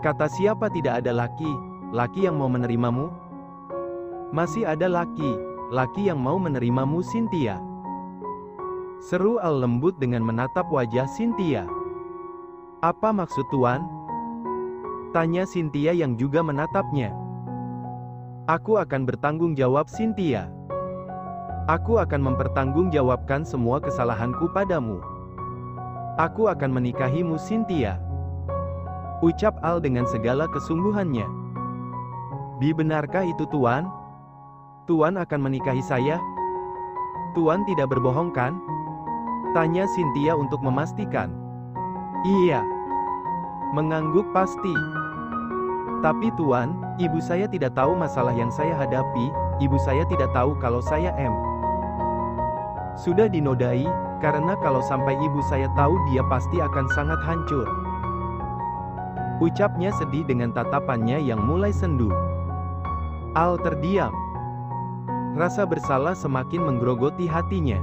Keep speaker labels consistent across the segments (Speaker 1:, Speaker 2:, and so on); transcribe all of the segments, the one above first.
Speaker 1: Kata siapa tidak ada laki yang mau menerimamu? Masih ada laki yang mau menerimamu Cynthia. Seru Al lembut dengan menatap wajah Cynthia. Apa maksud Tuan? Tanya Cynthia yang juga menatapnya. Aku akan bertanggung jawab Cynthia. Aku akan mempertanggungjawabkan semua kesalahanku padamu. Aku akan menikahimu Cynthia. Ucap Al dengan segala kesungguhannya. Benarkah itu Tuan? Tuan akan menikahi saya? Tuan tidak berbohong kan? Tanya Cynthia untuk memastikan. Iya. Mengangguk pasti. Tapi Tuan, ibu saya tidak tahu masalah yang saya hadapi, ibu saya tidak tahu kalau saya sudah dinodai, karena kalau sampai ibu saya tahu dia pasti akan sangat hancur. Ucapnya sedih dengan tatapannya yang mulai sendu. Al terdiam. Rasa bersalah semakin menggerogoti hatinya.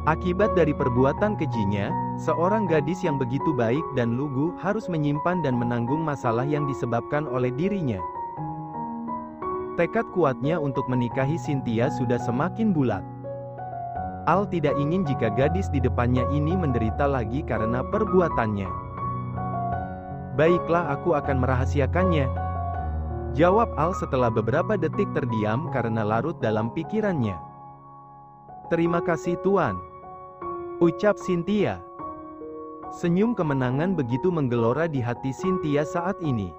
Speaker 1: Akibat dari perbuatan kejinya, seorang gadis yang begitu baik dan lugu harus menyimpan dan menanggung masalah yang disebabkan oleh dirinya. Tekad kuatnya untuk menikahi Cynthia sudah semakin bulat. Al tidak ingin jika gadis di depannya ini menderita lagi karena perbuatannya. Baiklah, aku akan merahasiakannya, jawab Al setelah beberapa detik terdiam karena larut dalam pikirannya. Terima kasih Tuan, ucap Cynthia. Senyum kemenangan begitu menggelora di hati Cynthia saat ini.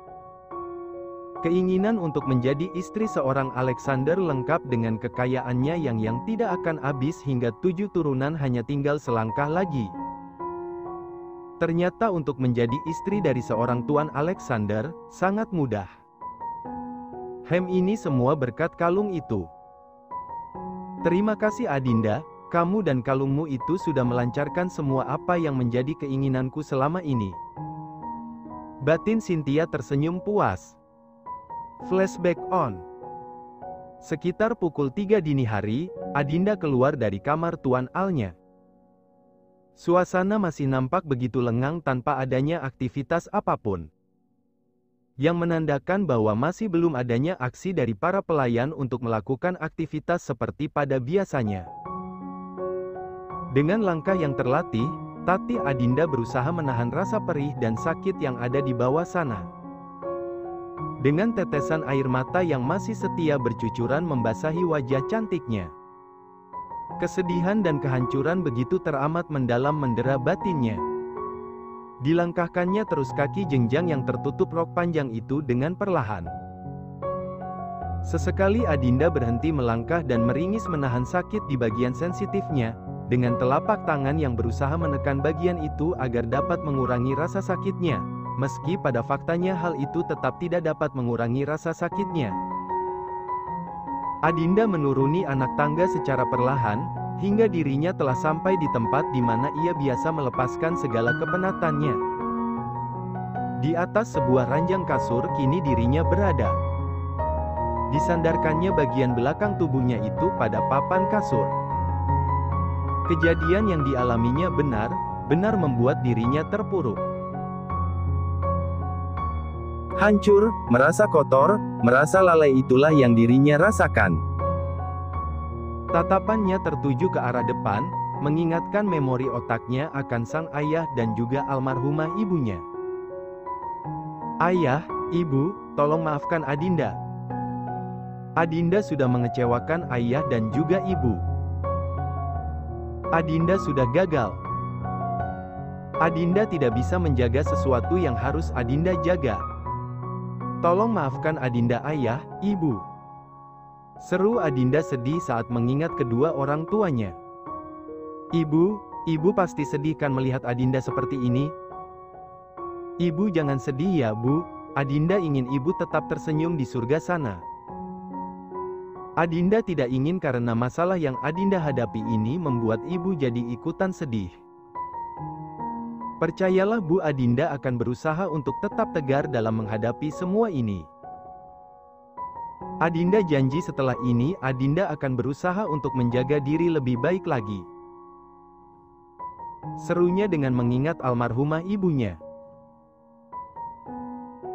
Speaker 1: Keinginan untuk menjadi istri seorang Alexander lengkap dengan kekayaannya yang tidak akan habis hingga 7 turunan hanya tinggal selangkah lagi. Ternyata untuk menjadi istri dari seorang Tuan Alexander, sangat mudah. Ini semua berkat kalung itu. Terima kasih Adinda, kamu dan kalungmu itu sudah melancarkan semua apa yang menjadi keinginanku selama ini. Batin Cynthia tersenyum puas. Flashback on. Sekitar pukul 3 dini hari, Adinda keluar dari kamar Tuan Alnya. Suasana masih nampak begitu lengang tanpa adanya aktivitas apapun. Yang menandakan bahwa masih belum adanya aksi dari para pelayan untuk melakukan aktivitas seperti pada biasanya. Dengan langkah yang terlatih, Tati Adinda berusaha menahan rasa perih dan sakit yang ada di bawah sana. Dengan tetesan air mata yang masih setia bercucuran membasahi wajah cantiknya. Kesedihan dan kehancuran begitu teramat mendalam mendera batinnya. Dilangkahkannya terus kaki jenjang yang tertutup rok panjang itu dengan perlahan. Sesekali Adinda berhenti melangkah dan meringis menahan sakit di bagian sensitifnya, dengan telapak tangan yang berusaha menekan bagian itu agar dapat mengurangi rasa sakitnya, meski pada faktanya hal itu tetap tidak dapat mengurangi rasa sakitnya. Adinda menuruni anak tangga secara perlahan, hingga dirinya telah sampai di tempat di mana ia biasa melepaskan segala kepenatannya. Di atas sebuah ranjang kasur kini dirinya berada. Disandarkannya bagian belakang tubuhnya itu pada papan kasur. Kejadian yang dialaminya benar-benar membuat dirinya terpuruk. Hancur, merasa kotor, merasa lalai itulah yang dirinya rasakan. Tatapannya tertuju ke arah depan, mengingatkan memori otaknya akan sang ayah dan juga almarhumah ibunya. Ayah, ibu, tolong maafkan Adinda. Adinda sudah mengecewakan ayah dan juga ibu. Adinda sudah gagal. Adinda tidak bisa menjaga sesuatu yang harus Adinda jaga. Tolong maafkan Adinda ayah, ibu. Seru Adinda sedih saat mengingat kedua orang tuanya. Ibu pasti sedih kan melihat Adinda seperti ini? Ibu jangan sedih ya bu, Adinda ingin ibu tetap tersenyum di surga sana. Adinda tidak ingin karena masalah yang Adinda hadapi ini membuat ibu jadi ikutan sedih. Percayalah Bu, Adinda akan berusaha untuk tetap tegar dalam menghadapi semua ini. Adinda janji setelah ini Adinda akan berusaha untuk menjaga diri lebih baik lagi. Serunya dengan mengingat almarhumah ibunya.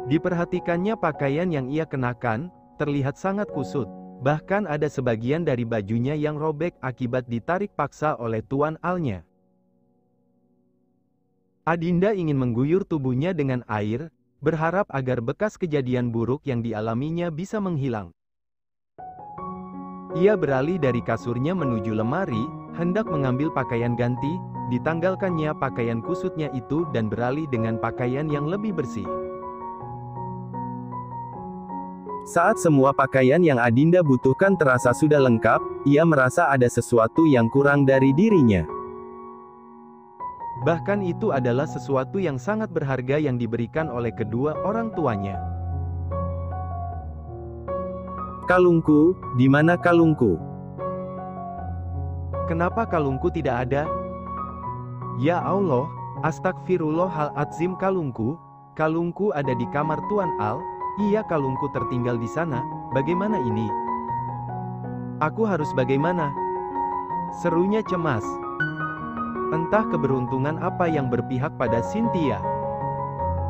Speaker 1: Diperhatikannya pakaian yang ia kenakan, terlihat sangat kusut. Bahkan ada sebagian dari bajunya yang robek akibat ditarik paksa oleh Tuan Alnya. Adinda ingin mengguyur tubuhnya dengan air, berharap agar bekas kejadian buruk yang dialaminya bisa menghilang. Ia beralih dari kasurnya menuju lemari, hendak mengambil pakaian ganti, ditanggalkannya pakaian kusutnya itu dan beralih dengan pakaian yang lebih bersih. Saat semua pakaian yang Adinda butuhkan terasa sudah lengkap, ia merasa ada sesuatu yang kurang dari dirinya. Bahkan itu adalah sesuatu yang sangat berharga yang diberikan oleh kedua orang tuanya. Kalungku, di mana kalungku? Kenapa kalungku tidak ada? Ya Allah, astagfirullahaladzim, kalungku ada di kamar Tuan Al. Iya, kalungku tertinggal di sana. Bagaimana ini? Aku harus bagaimana? Serunya cemas. Entah keberuntungan apa yang berpihak pada Cynthia.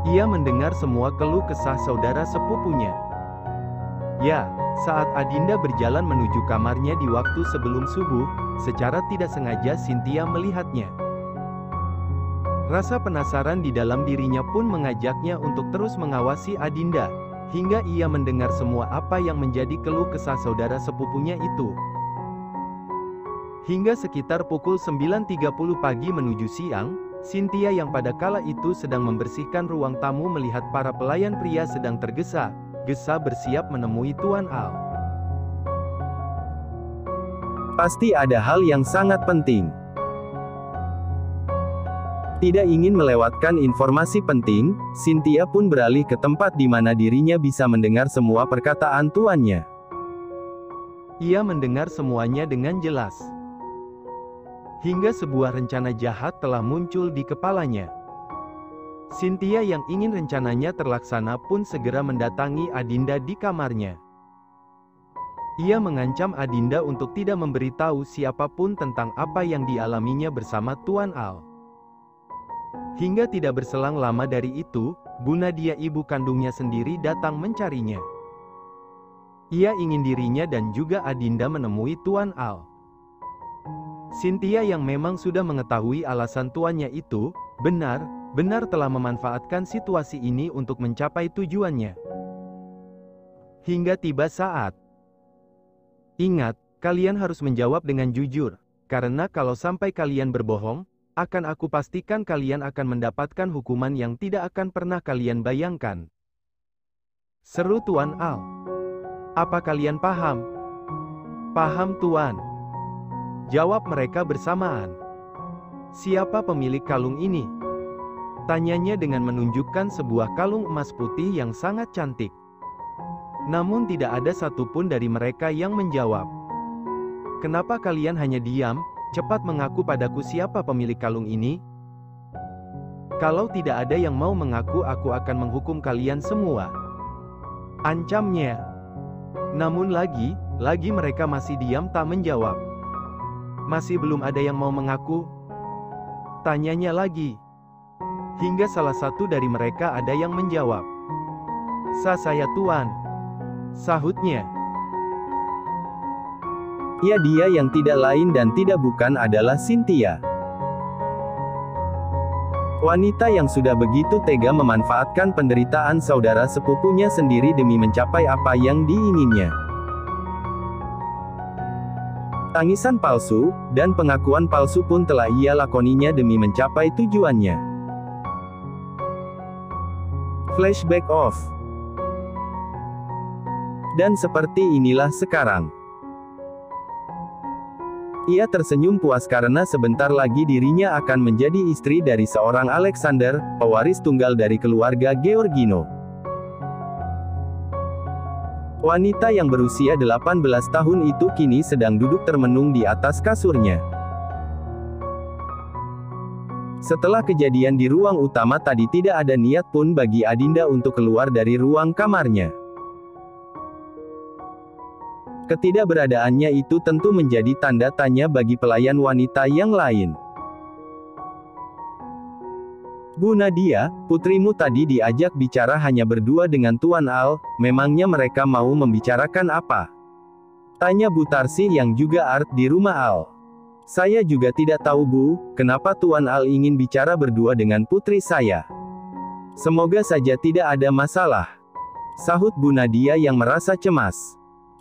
Speaker 1: Ia mendengar semua keluh kesah saudara sepupunya. Ya, saat Adinda berjalan menuju kamarnya di waktu sebelum subuh, secara tidak sengaja Cynthia melihatnya. Rasa penasaran di dalam dirinya pun mengajaknya untuk terus mengawasi Adinda, hingga ia mendengar semua apa yang menjadi keluh kesah saudara sepupunya itu. Hingga sekitar pukul 9.30 pagi menuju siang, Cynthia yang pada kala itu sedang membersihkan ruang tamu melihat para pelayan pria sedang tergesa-gesa bersiap menemui Tuan Al. Pasti ada hal yang sangat penting. Tidak ingin melewatkan informasi penting, Cynthia pun beralih ke tempat di mana dirinya bisa mendengar semua perkataan tuannya. Ia mendengar semuanya dengan jelas. Hingga sebuah rencana jahat telah muncul di kepalanya. Cynthia yang ingin rencananya terlaksana pun segera mendatangi Adinda di kamarnya. Ia mengancam Adinda untuk tidak memberitahu siapapun tentang apa yang dialaminya bersama Tuan Al. Hingga tidak berselang lama dari itu, Bu Nadia ibu kandungnya sendiri datang mencarinya. Ia ingin dirinya dan juga Adinda menemui Tuan Al. Cynthia yang memang sudah mengetahui alasan tuannya itu, benar-benar telah memanfaatkan situasi ini untuk mencapai tujuannya. Hingga tiba saat. Ingat, kalian harus menjawab dengan jujur, karena kalau sampai kalian berbohong, akan aku pastikan kalian akan mendapatkan hukuman yang tidak akan pernah kalian bayangkan. Seru Tuan Al. Apa kalian paham? Paham Tuan. Jawab mereka bersamaan. Siapa pemilik kalung ini? Tanyanya dengan menunjukkan sebuah kalung emas putih yang sangat cantik. Namun tidak ada satupun dari mereka yang menjawab. Kenapa kalian hanya diam? Cepat mengaku padaku siapa pemilik kalung ini? Kalau tidak ada yang mau mengaku, aku akan menghukum kalian semua. Ancamnya. Namun lagi mereka masih diam tak menjawab. Masih belum ada yang mau mengaku? Tanyanya lagi. Hingga salah satu dari mereka ada yang menjawab. Saya Tuan. Sahutnya. Ya, dia yang tidak lain dan tidak bukan adalah Cynthia. Wanita yang sudah begitu tega memanfaatkan penderitaan saudara sepupunya sendiri demi mencapai apa yang diinginnya. Tangisan palsu, dan pengakuan palsu pun telah ia lakoninya demi mencapai tujuannya. Flashback off. Dan seperti inilah sekarang. Ia tersenyum puas karena sebentar lagi dirinya akan menjadi istri dari seorang Alexander, pewaris tunggal dari keluarga Georgino. Wanita yang berusia 18 tahun itu kini sedang duduk termenung di atas kasurnya. Setelah kejadian di ruang utama tadi, tidak ada niat pun bagi Adinda untuk keluar dari ruang kamarnya. Ketidakberadaannya itu tentu menjadi tanda tanya bagi pelayan wanita yang lain. Bu Nadia, putrimu tadi diajak bicara hanya berdua dengan Tuan Al, memangnya mereka mau membicarakan apa? Tanya Bu Tarsih yang juga art di rumah Al. Saya juga tidak tahu Bu, kenapa Tuan Al ingin bicara berdua dengan putri saya. Semoga saja tidak ada masalah. Sahut Bu Nadia yang merasa cemas.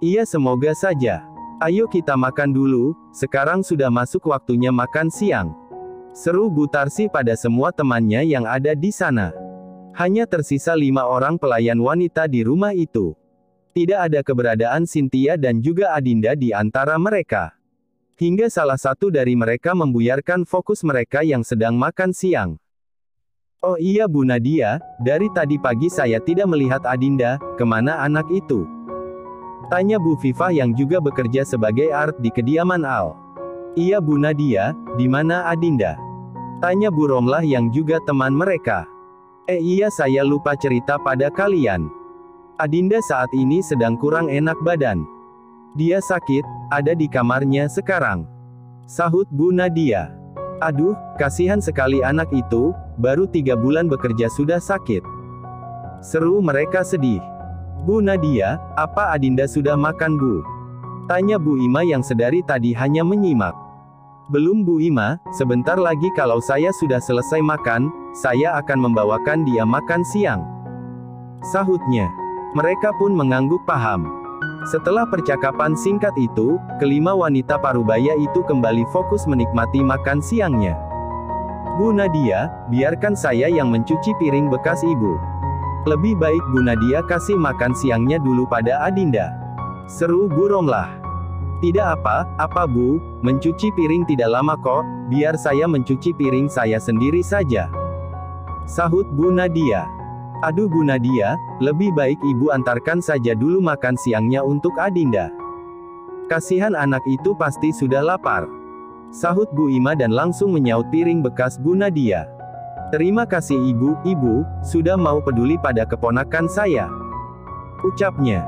Speaker 1: Iya semoga saja. Ayo kita makan dulu, sekarang sudah masuk waktunya makan siang. Seru Bu Tarsih pada semua temannya yang ada di sana. Hanya tersisa 5 orang pelayan wanita di rumah itu. Tidak ada keberadaan Cynthia dan juga Adinda di antara mereka. Hingga salah satu dari mereka membuyarkan fokus mereka yang sedang makan siang. Oh iya Bu Nadia, dari tadi pagi saya tidak melihat Adinda, kemana anak itu? Tanya Bu Vivah yang juga bekerja sebagai art di kediaman Al. Iya Bu Nadia, di mana Adinda? Tanya Bu Romlah yang juga teman mereka. Iya saya lupa cerita pada kalian. Adinda saat ini sedang kurang enak badan. Dia sakit, ada di kamarnya sekarang. Sahut Bu Nadia. Aduh, kasihan sekali anak itu, baru 3 bulan bekerja sudah sakit. Seru mereka sedih. Bu Nadia, apa Adinda sudah makan Bu? Tanya Bu Ima yang sedari tadi hanya menyimak. Belum Bu Ima, sebentar lagi kalau saya sudah selesai makan, saya akan membawakan dia makan siang. Sahutnya. Mereka pun mengangguk paham. Setelah percakapan singkat itu, kelima wanita parubaya itu kembali fokus menikmati makan siangnya. Bu Nadia, biarkan saya yang mencuci piring bekas Ibu. Lebih baik Bu Nadia kasih makan siangnya dulu pada Adinda. Seru Bu Romlah. Tidak apa Bu, mencuci piring tidak lama kok, biar saya mencuci piring saya sendiri saja. Sahut Bu Nadia. Aduh Bu Nadia, lebih baik Ibu antarkan saja dulu makan siangnya untuk Adinda. Kasihan anak itu pasti sudah lapar. Sahut Bu Ima dan langsung menyaut piring bekas Bu Nadia. Terima kasih Ibu, sudah mau peduli pada keponakan saya. Ucapnya.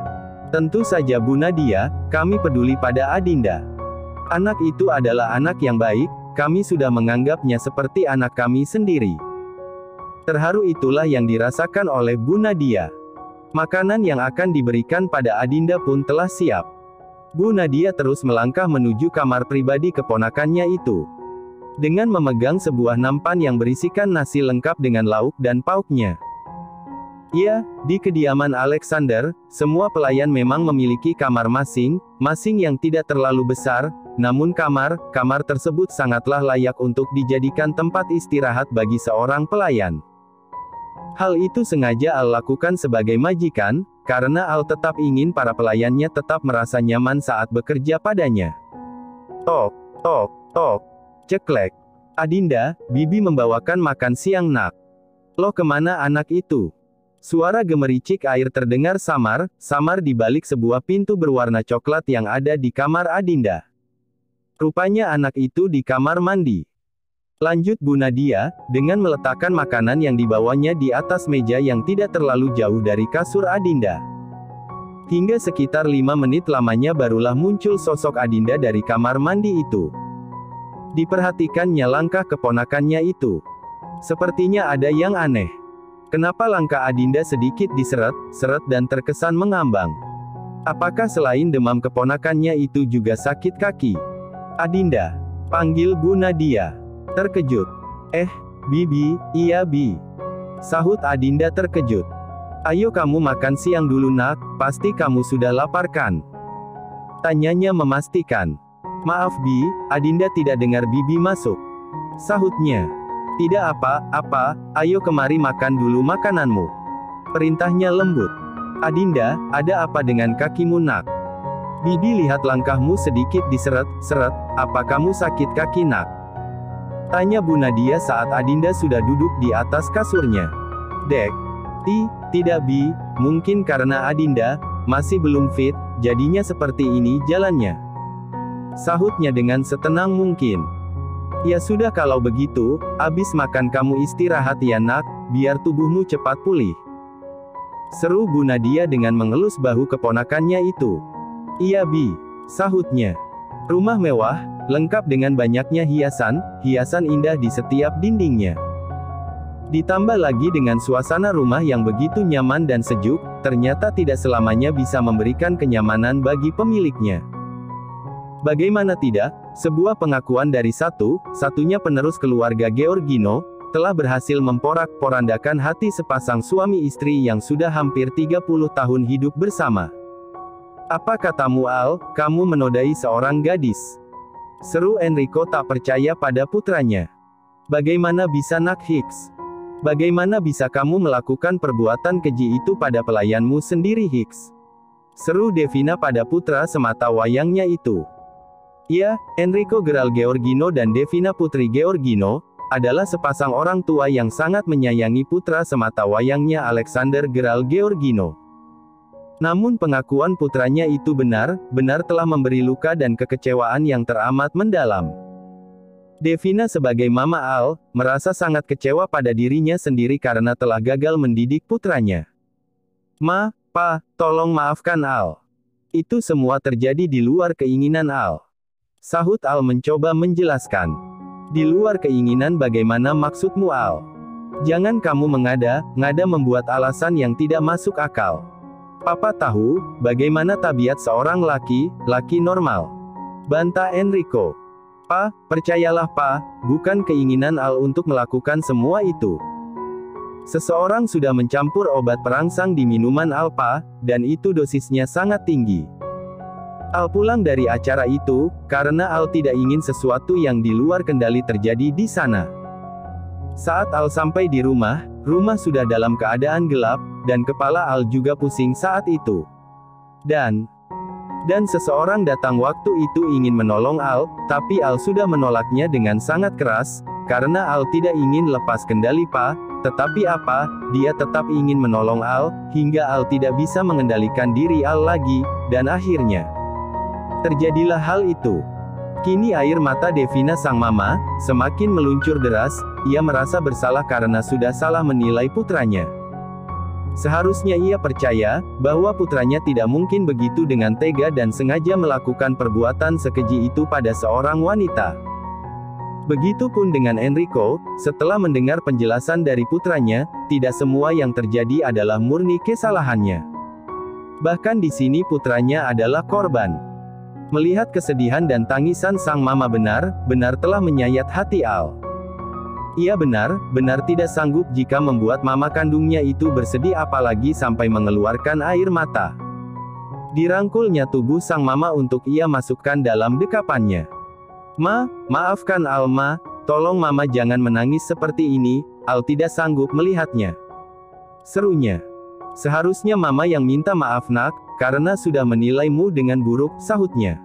Speaker 1: Tentu saja Bu Nadia, kami peduli pada Adinda. Anak itu adalah anak yang baik, kami sudah menganggapnya seperti anak kami sendiri. Terharu itulah yang dirasakan oleh Bu Nadia. Makanan yang akan diberikan pada Adinda pun telah siap. Bu Nadia terus melangkah menuju kamar pribadi keponakannya itu. Dengan memegang sebuah nampan yang berisikan nasi lengkap dengan lauk dan pauknya. Ya, di kediaman Alexander, semua pelayan memang memiliki kamar masing-masing yang tidak terlalu besar, namun kamar tersebut sangatlah layak untuk dijadikan tempat istirahat bagi seorang pelayan. Hal itu sengaja Al lakukan sebagai majikan, karena Al tetap ingin para pelayannya tetap merasa nyaman saat bekerja padanya. Tok, tok, tok. Ceklek. Adinda, Bibi membawakan makan siang nak. Loh kemana anak itu? Suara gemericik air terdengar samar di balik sebuah pintu berwarna coklat yang ada di kamar Adinda. Rupanya anak itu di kamar mandi. Lanjut Bu Nadia, dengan meletakkan makanan yang dibawanya di atas meja yang tidak terlalu jauh dari kasur Adinda. Hingga sekitar 5 menit lamanya barulah muncul sosok Adinda dari kamar mandi itu. Diperhatikannya langkah keponakannya itu. Sepertinya ada yang aneh. Kenapa langkah Adinda sedikit diseret-seret dan terkesan mengambang? Apakah selain demam keponakannya itu juga sakit kaki? Adinda, panggil Bu Nadia. Terkejut. Bibi, iya Bi. Sahut Adinda terkejut. Ayo kamu makan siang dulu nak, pasti kamu sudah lapar kan? Tanyanya memastikan. Maaf Bi, Adinda tidak dengar Bibi masuk. Sahutnya. Tidak apa-apa, ayo kemari makan dulu makananmu. Perintahnya lembut. Adinda, ada apa dengan kakimu nak? Bibi lihat langkahmu sedikit diseret-seret, apa kamu sakit kaki nak? Tanya Bu Nadia saat Adinda sudah duduk di atas kasurnya. Dek. Tidak Bi, mungkin karena Adinda masih belum fit, jadinya seperti ini jalannya. Sahutnya dengan setenang mungkin. Ya sudah kalau begitu, abis makan kamu istirahat ya nak, biar tubuhmu cepat pulih. Seru Bu Nadia dengan mengelus bahu keponakannya itu. Iya Bi, sahutnya. Rumah mewah, lengkap dengan banyaknya hiasan indah di setiap dindingnya. Ditambah lagi dengan suasana rumah yang begitu nyaman dan sejuk, ternyata tidak selamanya bisa memberikan kenyamanan bagi pemiliknya. Bagaimana tidak, sebuah pengakuan dari satu-satunya penerus keluarga Georgino, telah berhasil memporak-porandakan hati sepasang suami istri yang sudah hampir 30 tahun hidup bersama. "Apa katamu Al, kamu menodai seorang gadis?" seru Enrico tak percaya pada putranya. "Bagaimana bisa Nak Hicks? Bagaimana bisa kamu melakukan perbuatan keji itu pada pelayanmu sendiri Hicks?" seru Devina pada putra semata wayangnya itu. Ya, Enrico Geral Georgino dan Devina Putri Georgino, adalah sepasang orang tua yang sangat menyayangi putra semata wayangnya Alexander Geral Georgino. Namun pengakuan putranya itu benar-benar telah memberi luka dan kekecewaan yang teramat mendalam. Devina sebagai Mama Al, merasa sangat kecewa pada dirinya sendiri karena telah gagal mendidik putranya. Pa, tolong maafkan Al. Itu semua terjadi di luar keinginan Al." sahut Al mencoba menjelaskan. "Di luar keinginan bagaimana maksudmu Al? Jangan kamu mengada-ngada membuat alasan yang tidak masuk akal. Papa tahu, bagaimana tabiat seorang laki-laki normal," bantah Enrico. "Pa, percayalah Pa, bukan keinginan Al untuk melakukan semua itu. Seseorang sudah mencampur obat perangsang di minuman Al Pa, dan itu dosisnya sangat tinggi. Al pulang dari acara itu, karena Al tidak ingin sesuatu yang di luar kendali terjadi di sana. Saat Al sampai di rumah sudah dalam keadaan gelap, dan kepala Al juga pusing saat itu. Dan seseorang datang waktu itu ingin menolong Al, tapi Al sudah menolaknya dengan sangat keras, karena Al tidak ingin lepas kendali Pa, tetapi dia tetap ingin menolong Al, hingga Al tidak bisa mengendalikan diri Al lagi, dan akhirnya terjadilah hal itu. Kini air mata Devina sang mama, semakin meluncur deras, ia merasa bersalah karena sudah salah menilai putranya. Seharusnya ia percaya, bahwa putranya tidak mungkin begitu dengan tega dan sengaja melakukan perbuatan sekeji itu pada seorang wanita. Begitupun dengan Enrico, setelah mendengar penjelasan dari putranya, tidak semua yang terjadi adalah murni kesalahannya. Bahkan di sini putranya adalah korban. Melihat kesedihan dan tangisan sang mama benar-benar telah menyayat hati Al. Ia benar-benar tidak sanggup jika membuat mama kandungnya itu bersedih apalagi sampai mengeluarkan air mata. Dirangkulnya tubuh sang mama untuk ia masukkan dalam dekapannya. Maafkan Al Ma, tolong mama jangan menangis seperti ini, Al tidak sanggup melihatnya," serunya. "Seharusnya mama yang minta maaf Nak, karena sudah menilaimu dengan buruk," sahutnya.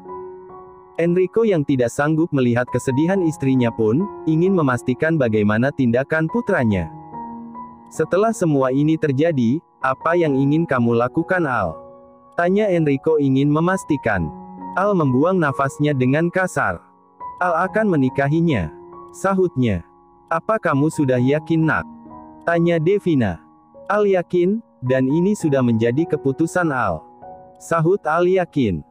Speaker 1: Enrico yang tidak sanggup melihat kesedihan istrinya pun, ingin memastikan bagaimana tindakan putranya. "Setelah semua ini terjadi, apa yang ingin kamu lakukan Al?" tanya Enrico ingin memastikan. Al membuang nafasnya dengan kasar. "Al akan menikahinya," sahutnya. "Apa kamu sudah yakin Nak?" tanya Devina. "Al yakin, dan ini sudah menjadi keputusan Al," sahut Al yakin.